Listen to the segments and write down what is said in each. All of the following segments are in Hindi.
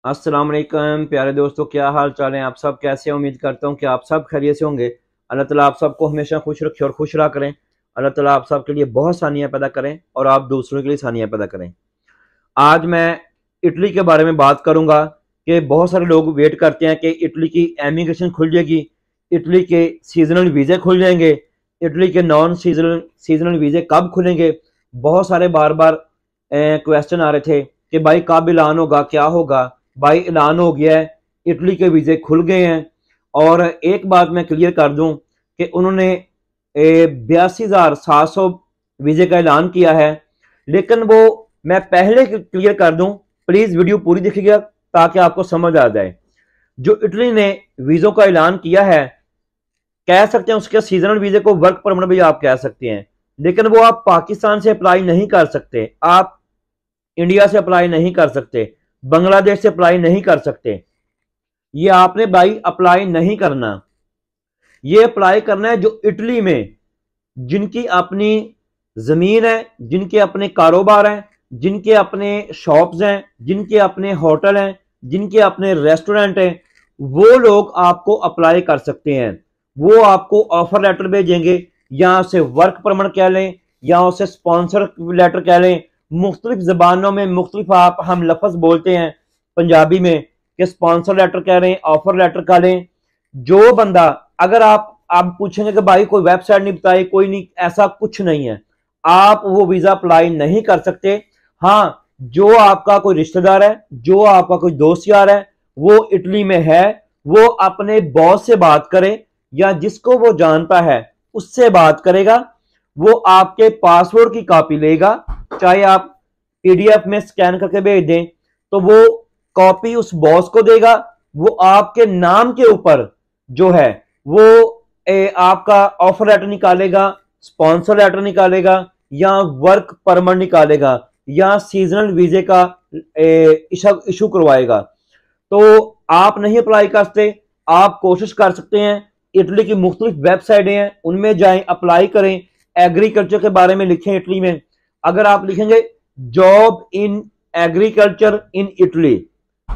अस्सलाम वालेकुम प्यारे दोस्तों, क्या हाल चाल है? आप सब कैसे हैं? उम्मीद करता हूं कि आप सब खैरियत से होंगे। अल्लाह ताला आप सबको हमेशा खुश रखे और खुश रहा करें। अल्लाह ताला आप सब के लिए बहुत सानियाँ पैदा करें और आप दूसरों के लिए सानियाँ पैदा करें। आज मैं इटली के बारे में बात करूंगा कि बहुत सारे लोग वेट करते हैं कि इटली की एमिग्रेशन खुल जाएगी, इटली के सीजनल वीज़े खुल जाएंगे, इटली के नॉन सीजनल सीजनल वीज़े कब खुलेंगे। बहुत सारे बार बार क्वेश्चन आ रहे थे कि भाई कब ऐलान होगा, क्या होगा। भाई ऐलान हो गया है, इटली के वीज़े खुल गए हैं। और एक बात मैं क्लियर कर दूं कि उन्होंने 82,700 वीज़े का ऐलान किया है, लेकिन वो मैं पहले क्लियर कर दूं, प्लीज़ वीडियो पूरी देखिएगा ताकि आपको समझ आ जाए। जो इटली ने वीज़ों का ऐलान किया है, कह सकते हैं उसके सीजनल वीज़े को वर्क परमिट भी आप कह सकते हैं, लेकिन वो आप पाकिस्तान से अप्लाई नहीं कर सकते, आप इंडिया से अप्लाई नहीं कर सकते, बांग्लादेश से अप्लाई नहीं कर सकते। ये आपने भाई अप्लाई नहीं करना। ये अप्लाई करना है जो इटली में जिनकी अपनी जमीन है, जिनके अपने कारोबार हैं, जिनके अपने शॉप्स हैं, जिनके अपने होटल हैं, जिनके अपने रेस्टोरेंट हैं, वो लोग आपको अप्लाई कर सकते हैं। वो आपको ऑफर लेटर भेजेंगे, यहाँ से वर्क परमिट कह लें, यहाँ से स्पॉन्सर लेटर कह लें। मुख्तलिफ जबानों में मुख्तलिफ आप हम लफ्ज बोलते हैं पंजाबी में कि स्पॉन्सर लेटर कह रहे हैं, ऑफर लेटर कह लें। जो बंदा, अगर आप पूछेंगे कि भाई कोई वेबसाइट नहीं बताई, कोई नहीं, ऐसा कुछ नहीं है। आप वो वीजा अप्लाई नहीं कर सकते। हाँ, जो आपका कोई रिश्तेदार है, जो आपका कोई दोस्त यार है, वो इटली में है, वो अपने बॉस से बात करे या जिसको वो जानता है उससे बात करेगा। वो आपके पासवर्ड की कॉपी लेगा, चाहे आप पीडीएफ में स्कैन करके भेज दें, तो वो कॉपी उस बॉस को देगा। वो आपके नाम के ऊपर जो है वो आपका ऑफर लेटर निकालेगा, स्पॉन्सर लेटर निकालेगा, या वर्क परमिट निकालेगा, या सीजनल वीजे का इशू करवाएगा। तो आप नहीं अप्लाई कर सकते, आप कोशिश कर सकते हैं। इटली की मुख्तलिफ वेबसाइटें हैं, उनमें जाएं, अप्लाई करें। एग्रीकल्चर के बारे में लिखें इटली में। अगर आप लिखेंगे job in agriculture in Italy,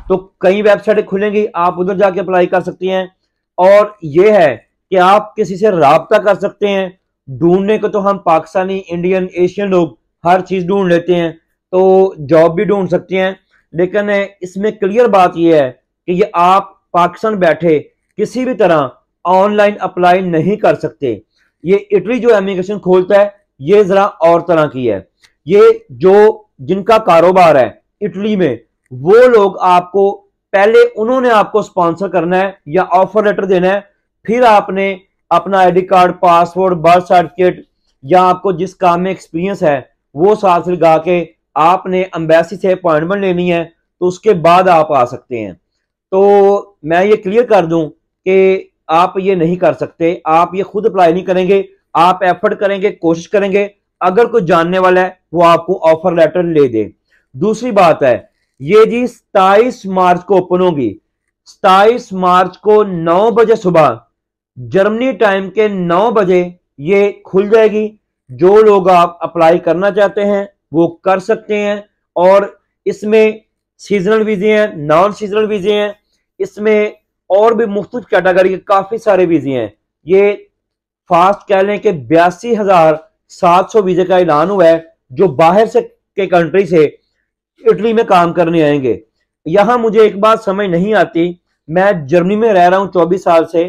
तो कई वेबसाइटें खुलेंगी, आप उधर जाके अप्लाई कर सकती हैं। और यह है कि आप किसी से राब्ता कर सकते हैं। ढूंढने को तो हम पाकिस्तानी, इंडियन, एशियन लोग हर चीज ढूंढ लेते हैं, तो जॉब भी ढूंढ सकते हैं। लेकिन इसमें क्लियर बात यह है कि ये आप पाकिस्तान बैठे किसी भी तरह ऑनलाइन अप्लाई नहीं कर सकते। ये इटली जो इमिग्रेशन खोलता है, ये जरा और तरह की है। ये जो जिनका कारोबार है इटली में, वो लोग आपको पहले उन्होंने आपको स्पॉन्सर करना है या ऑफर लेटर देना है, फिर आपने अपना ID card, passport, birth certificate या आपको जिस काम में एक्सपीरियंस है वो साथ लगा के आपने एम्बेसी से अपॉइंटमेंट लेनी है, तो उसके बाद आप आ सकते हैं। तो मैं ये क्लियर कर दूं कि आप ये नहीं कर सकते, आप ये खुद अप्लाई नहीं करेंगे। आप एफर्ट करेंगे, कोशिश करेंगे, अगर कोई जानने वाला है वो आपको ऑफर लेटर ले दे। दूसरी बात है, ये जी 27 मार्च को ओपन होगी। 27 मार्च को 9 बजे सुबह, जर्मनी टाइम के 9 बजे ये खुल जाएगी। जो लोग आप अप्लाई करना चाहते हैं वो कर सकते हैं। और इसमें सीजनल वीजे हैं, नॉन सीजनल वीजे हैं, इसमें और भी मुख्तलिफ कैटेगरी के काफी सारे वीजे हैं। ये फास्ट कह लें कि 82,700 वीजे का ऐलान हुआ है जो बाहर से के कंट्री से इटली में काम करने आएंगे। यहां मुझे एक बात समझ नहीं आती, मैं जर्मनी में रह रहा हूं 24 साल से,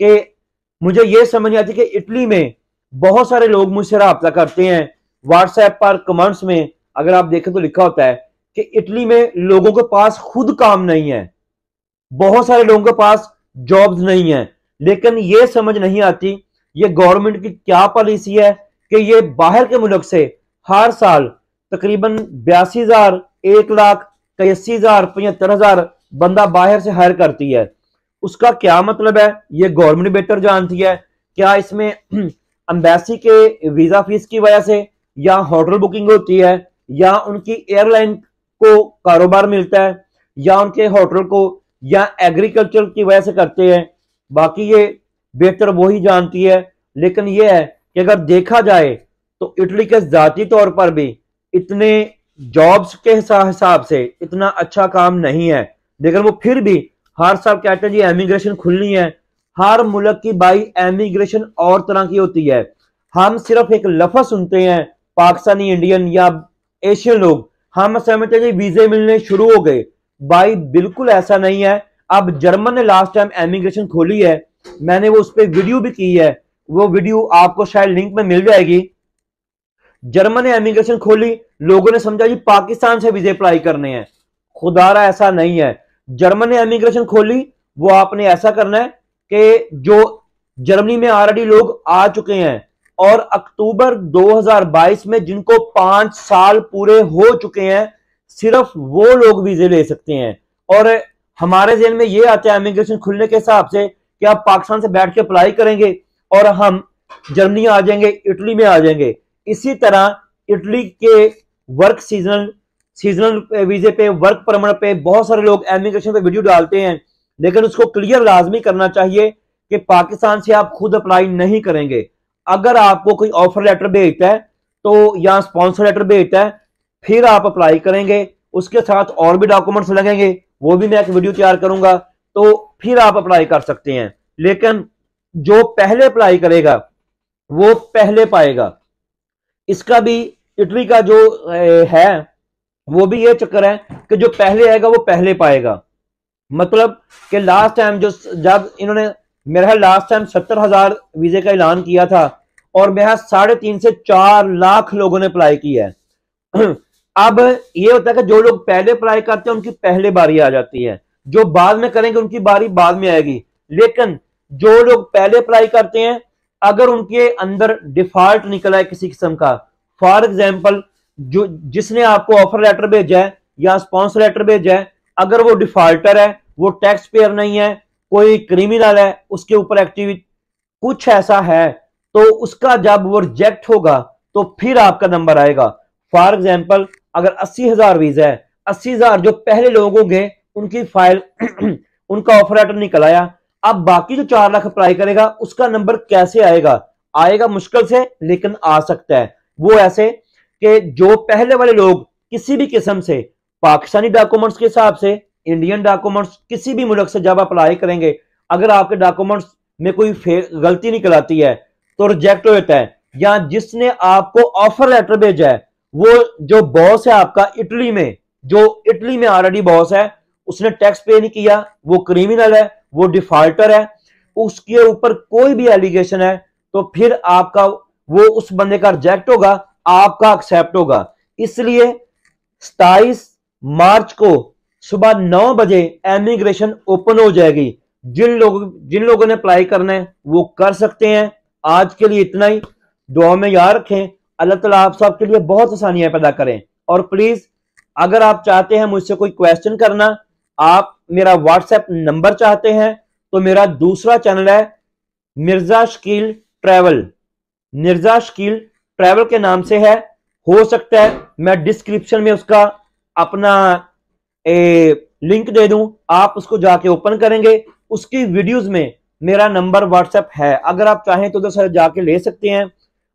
कि मुझे यह समझ नहीं आती कि इटली में बहुत सारे लोग मुझसे रब्ता करते हैं व्हाट्सएप पर, कमेंट्स में अगर आप देखें तो लिखा होता है कि इटली में लोगों के पास खुद काम नहीं है, बहुत सारे लोगों के पास जॉब्स नहीं है। लेकिन यह समझ नहीं आती ये गवर्नमेंट की क्या पॉलिसी है कि ये बाहर के मुल्क से हर साल तकरीबन 82,000, 1,00,000, 80,000, 75,000 बंदा बाहर से हायर करती है। उसका क्या मतलब है ये गवर्नमेंट बेहतर जानती है। क्या इसमें एम्बेसी के वीजा फीस की वजह से, या होटल बुकिंग होती है, या उनकी एयरलाइन को कारोबार मिलता है, या उनके होटल को, या एग्रीकल्चर की वजह से करते हैं, बाकी ये बेहतर वही जानती है। लेकिन यह है कि अगर देखा जाए तो इटली के जाती तौर पर भी इतने जॉब्स के हिसाब से इतना अच्छा काम नहीं है लेकिन वो फिर भी हर साल कहते हैं जी एमिग्रेशन खुलनी है। हर मुल्क की भाई एमिग्रेशन और तरह की होती है। हम सिर्फ एक लफ्ज सुनते हैं पाकिस्तानी इंडियन या एशियन लोग, हम समझते हैं जी वीजे मिलने शुरू हो गए। भाई बिल्कुल ऐसा नहीं है। अब जर्मन ने लास्ट टाइम एमिग्रेशन खोली है, मैंने वो उस पर वीडियो भी की है, वो वीडियो आपको शायद लिंक में मिल जाएगी। जर्मन ने एमिग्रेशन खोली, लोगों ने समझा जी पाकिस्तान से वीजे अप्लाई करने हैं। खुदारा ऐसा नहीं है। जर्मन ने एमिग्रेशन खोली, वो आपने ऐसा करना है कि जो जर्मनी में ऑलरेडी लोग आ चुके हैं और अक्टूबर 2022 में जिनको 5 साल पूरे हो चुके हैं, सिर्फ वो लोग वीजे ले सकते हैं। और हमारे जेहन में ये आता है इमिग्रेशन खुलने के हिसाब से कि आप पाकिस्तान से बैठ के अप्लाई करेंगे और हम जर्मनी आ जाएंगे, इटली में आ जाएंगे। इसी तरह इटली के वर्क सीजनल वीजे पे, वर्क परमिट पे बहुत सारे लोग एमिग्रेशन पे वीडियो डालते हैं, लेकिन उसको क्लियर लाजमी करना चाहिए कि पाकिस्तान से आप खुद अप्लाई नहीं करेंगे। अगर आपको कोई ऑफर लेटर भेजता है तो या स्पॉन्सर लेटर भेजता है, फिर आप अप्लाई करेंगे। उसके साथ और भी डॉक्यूमेंट्स लगेंगे, वो भी मैं एक वीडियो तैयार करूंगा, तो फिर आप अप्लाई कर सकते हैं। लेकिन जो पहले अप्लाई करेगा वो पहले पाएगा। इसका भी इटली का जो है वो भी ये चक्कर है कि जो पहले आएगा वो पहले पाएगा। मतलब कि लास्ट टाइम जो जब इन्होंने मेरा लास्ट टाइम 70,000 वीजे का ऐलान किया था और मेरा 3.5 से 4 लाख लोगों ने अप्लाई किया है। अब ये होता है कि जो लोग पहले अप्लाई करते हैं उनकी पहले बारी आ जाती है, जो बाद में करेंगे उनकी बारी बाद में आएगी। लेकिन जो लोग पहले अप्लाई करते हैं, अगर उनके अंदर डिफॉल्ट निकला है किसी किस्म का, फॉर एग्जाम्पल जो जिसने आपको ऑफर लेटर भेजा है या स्पॉन्सर लेटर भेजा है, अगर वो डिफॉल्टर है, वो टैक्स पेयर नहीं है, कोई क्रिमिनल है, उसके ऊपर एक्टिविटी कुछ ऐसा है, तो उसका जब वो रिजेक्ट होगा तो फिर आपका नंबर आएगा। फॉर एग्जाम्पल अगर 80,000 वीजा है, 80,000 जो पहले लोग होंगे उनकी फाइल उनका ऑफर लेटर निकल आया। अब बाकी जो 4 लाख अप्लाई करेगा उसका नंबर कैसे आएगा? आएगा मुश्किल से, लेकिन आ सकता है। वो ऐसे कि जो पहले वाले लोग किसी भी किस्म से पाकिस्तानी डॉक्यूमेंट्स के हिसाब से, इंडियन डॉक्यूमेंट्स किसी भी मुल्क से जब अप्लाई करेंगे, अगर आपके डॉक्यूमेंट्स में कोई गलती निकल आती है तो रिजेक्ट हो जाता है। या जिसने आपको ऑफर लेटर भेजा है, वो जो बॉस है आपका इटली में, जो इटली में ऑलरेडी बॉस है, उसने टैक्स पे नहीं किया, वो क्रिमिनल है, वो डिफॉल्टर है, उसके ऊपर कोई भी एलिगेशन है, तो फिर आपका वो उस बंदे का रिजेक्ट होगा, आपका एक्सेप्ट होगा। इसलिए 27 मार्च को सुबह 9 बजे एमिग्रेशन ओपन हो जाएगी। जिन लोगों ने अप्लाई करना है वो कर सकते हैं। आज के लिए इतना ही। दुआ में याद रखें, अल्लाह ताला आप सबके लिए बहुत आसानियां पैदा करें। और प्लीज अगर आप चाहते हैं मुझसे कोई क्वेश्चन करना, आप मेरा व्हाट्सएप नंबर चाहते हैं, तो मेरा दूसरा चैनल है मिर्जा शकील ट्रैवल। मिर्जा शकील ट्रैवल के नाम से है। हो सकता है मैं डिस्क्रिप्शन में उसका अपना लिंक दे दूं, आप उसको जाके ओपन करेंगे, उसकी वीडियोस में मेरा नंबर व्हाट्सएप है, अगर आप चाहें तो उधर से जाके ले सकते हैं।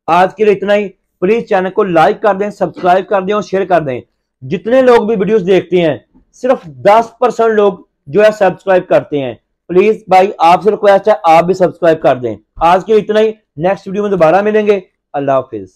आज के लिए इतना ही। प्लीज चैनल को लाइक कर दें, सब्सक्राइब कर दें और शेयर कर दें। जितने लोग भी वीडियोस देखते हैं, सिर्फ 10% लोग जो है सब्सक्राइब करते हैं। प्लीज भाई आपसे रिक्वेस्ट है, आप भी सब्सक्राइब कर दें। आज के लिए इतना ही। नेक्स्ट वीडियो में दोबारा मिलेंगे। अल्लाह हाफिज।